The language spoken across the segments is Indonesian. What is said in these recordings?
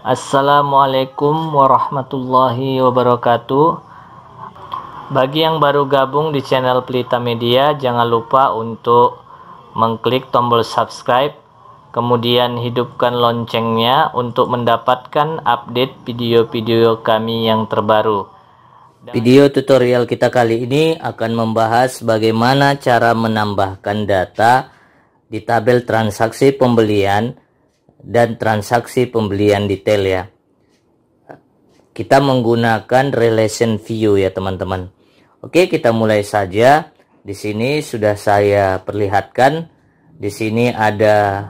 Assalamualaikum warahmatullahi wabarakatuh. Bagi yang baru gabung di channel Pelita Media, jangan lupa untuk mengklik tombol subscribe, kemudian hidupkan loncengnya untuk mendapatkan update video-video kami yang terbaru. Video tutorial kita kali ini akan membahas bagaimana cara menambahkan data di tabel transaksi pembelian dan transaksi pembelian detail ya. Kita menggunakan relation view ya teman-teman. Oke, kita mulai saja. Di sini sudah saya perlihatkan. Di sini ada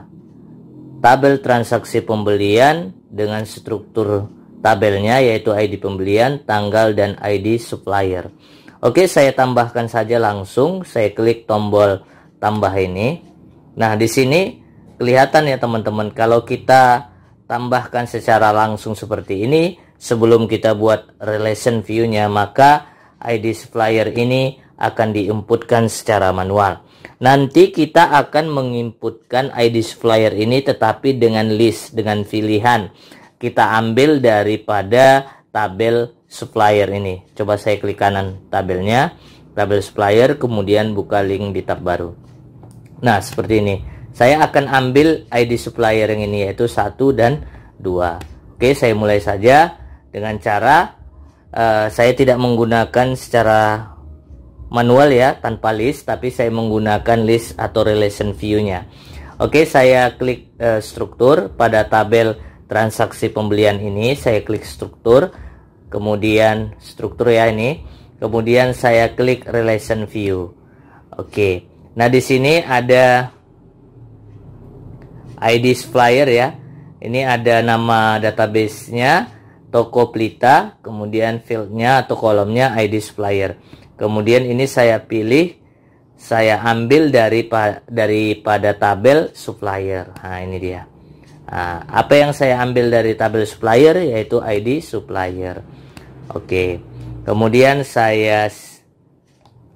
tabel transaksi pembelian dengan struktur tabelnya yaitu ID pembelian, tanggal dan ID supplier. Oke, saya tambahkan saja langsung. Saya klik tombol tambah ini. Nah, di sini kelihatan ya teman-teman, kalau kita tambahkan secara langsung seperti ini, sebelum kita buat relation view-nya, maka ID supplier ini akan diinputkan secara manual. Nanti kita akan menginputkan ID supplier ini tetapi dengan list, dengan pilihan. Kita ambil daripada tabel supplier ini. Coba saya klik kanan tabelnya, tabel supplier, kemudian buka link di tab baru. Nah, seperti ini. Saya akan ambil ID supplier yang ini yaitu 1 dan 2. Oke, saya mulai saja dengan cara saya tidak menggunakan secara manual ya, tanpa list, tapi saya menggunakan list atau relation view-nya. Oke, saya klik struktur pada tabel transaksi pembelian ini, saya klik struktur, kemudian struktur ya ini, kemudian saya klik relation view. Oke. Nah, di sini ada ID supplier ya. Ini ada nama database-nya, toko Pelita, kemudian field-nya atau kolomnya ID supplier. Kemudian ini saya pilih, saya ambil daripada tabel supplier. Nah, ini dia. Nah, apa yang saya ambil dari tabel supplier yaitu ID supplier. Oke. Kemudian saya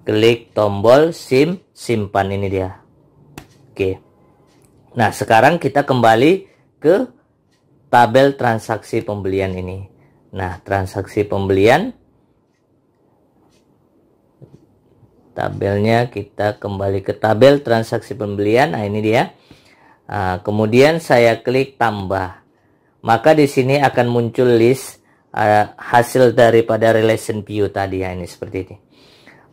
klik tombol simpan, ini dia. Oke. Nah, sekarang kita kembali ke tabel transaksi pembelian ini. Nah, transaksi pembelian, tabelnya kita kembali ke tabel transaksi pembelian. Nah, ini dia. Nah, kemudian saya klik tambah. Maka di sini akan muncul list hasil daripada relation view tadi ya, ini seperti ini.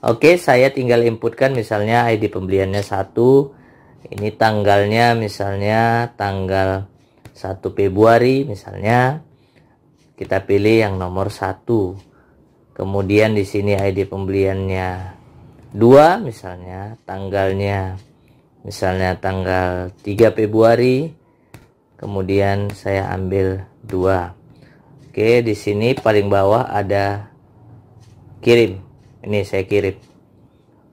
Oke, saya tinggal inputkan misalnya ID pembeliannya 1. Ini tanggalnya misalnya tanggal 1 Februari misalnya. Kita pilih yang nomor 1. Kemudian di sini ID pembeliannya 2 misalnya, tanggalnya misalnya tanggal 3 Februari. Kemudian saya ambil 2. Oke, di sini paling bawah ada kirim. Ini saya kirim.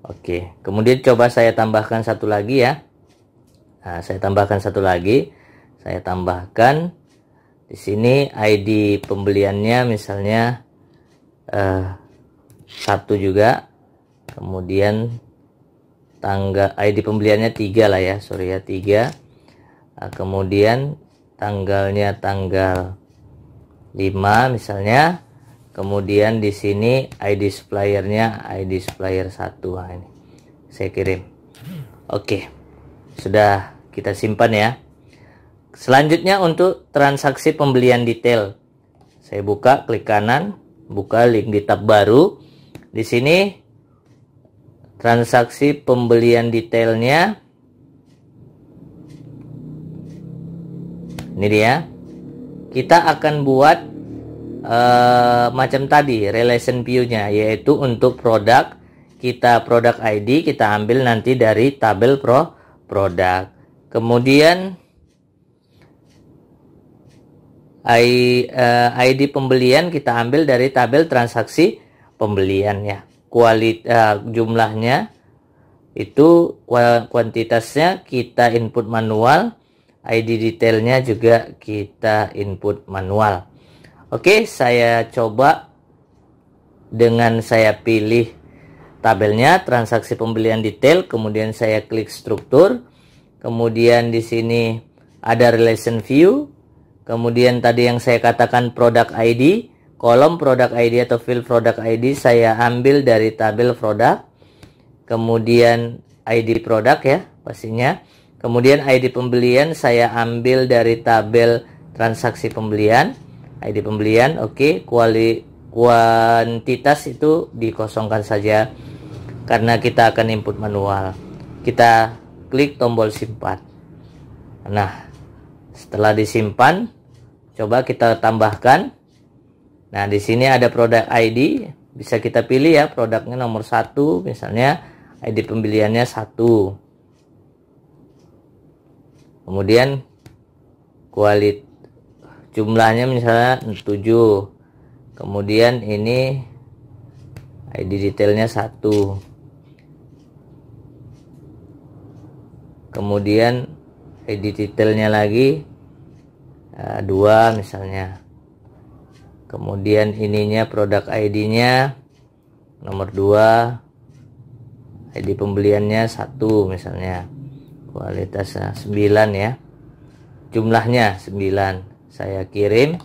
Oke, kemudian coba saya tambahkan satu lagi ya. Nah, saya tambahkan satu lagi. Saya tambahkan di sini ID pembeliannya misalnya 1 juga. Kemudian tanggal ID pembeliannya 3 lah ya, sorry ya, 3. Nah, kemudian tanggalnya tanggal 5 misalnya. Kemudian di sini ID suppliernya ID supplier 1. Nah, ini saya kirim. Oke. Sudah kita simpan ya. Selanjutnya untuk transaksi pembelian detail. Saya buka, klik kanan, buka link di tab baru. Di sini transaksi pembelian detailnya. Ini dia. Kita akan buat macam tadi relation view-nya, yaitu untuk produk. Kita produk ID kita ambil nanti dari tabel produk. Kemudian ID pembelian kita ambil dari tabel transaksi pembelian ya. Jumlahnya itu, kuantitasnya kita input manual, ID detailnya juga kita input manual. Oke, saya coba dengan saya pilih tabelnya transaksi pembelian detail, kemudian saya klik struktur, kemudian di sini ada relation view, Kemudian tadi yang saya katakan product ID, kolom product ID atau field product ID saya ambil dari tabel produk. Kemudian ID produk ya pastinya. Kemudian ID pembelian saya ambil dari tabel transaksi pembelian. ID pembelian, oke. Kuantitas itu dikosongkan saja karena kita akan input manual. Kita klik tombol simpan. Nah, setelah disimpan, coba kita tambahkan. Nah, di sini ada produk ID, bisa kita pilih ya, produknya nomor 1, misalnya ID pembeliannya 1. Kemudian jumlahnya misalnya 7. Kemudian ini ID detailnya 1. Kemudian ID detailnya lagi 2 misalnya. Kemudian ininya produk ID-nya nomor 2. ID pembeliannya 1 misalnya. Kualitasnya 9 ya. Jumlahnya 9. Saya kirim.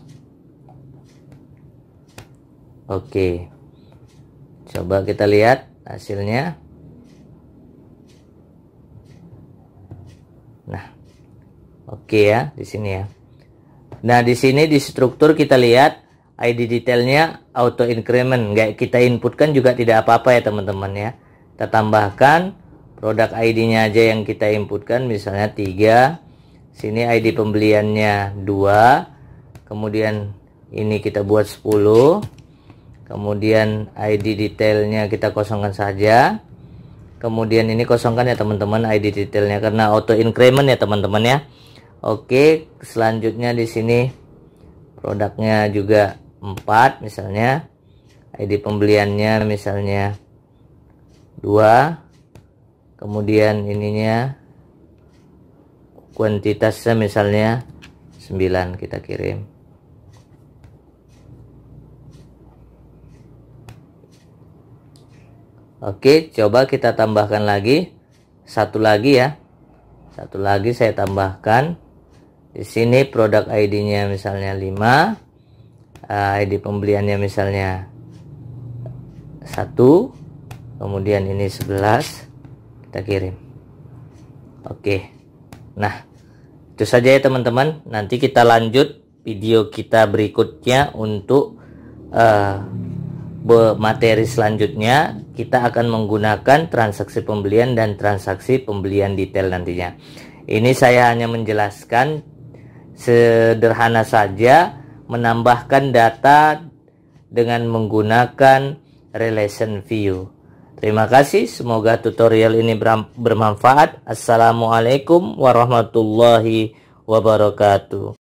Oke. Coba kita lihat hasilnya. Nah. Oke ya, di sini ya. Nah, di sini di struktur kita lihat ID detailnya auto increment. Nggak kita inputkan juga tidak apa-apa ya teman-teman ya. Kita tambahkan produk ID-nya aja yang kita inputkan, misalnya 3. Sini ID pembeliannya 2. Kemudian ini kita buat 10. Kemudian ID detailnya kita kosongkan saja. Kemudian ini kosongkan ya teman-teman ID detailnya karena auto increment ya teman-teman ya. Oke, selanjutnya di sini produknya juga 4 misalnya. ID pembeliannya misalnya 2. Kemudian ininya kuantitasnya misalnya 9, kita kirim. Oke, coba kita tambahkan lagi. Satu lagi ya. Satu lagi saya tambahkan. Di sini produk ID-nya misalnya 5. ID pembeliannya misalnya 1. Kemudian ini 11. Kita kirim. Oke. Nah, itu saja ya teman-teman. Nanti kita lanjut video kita berikutnya untuk materi selanjutnya. Kita akan menggunakan transaksi pembelian dan transaksi pembelian detail nantinya. Ini saya hanya menjelaskan sederhana saja, menambahkan data dengan menggunakan relation view. Terima kasih, semoga tutorial ini bermanfaat. Assalamualaikum warahmatullahi wabarakatuh.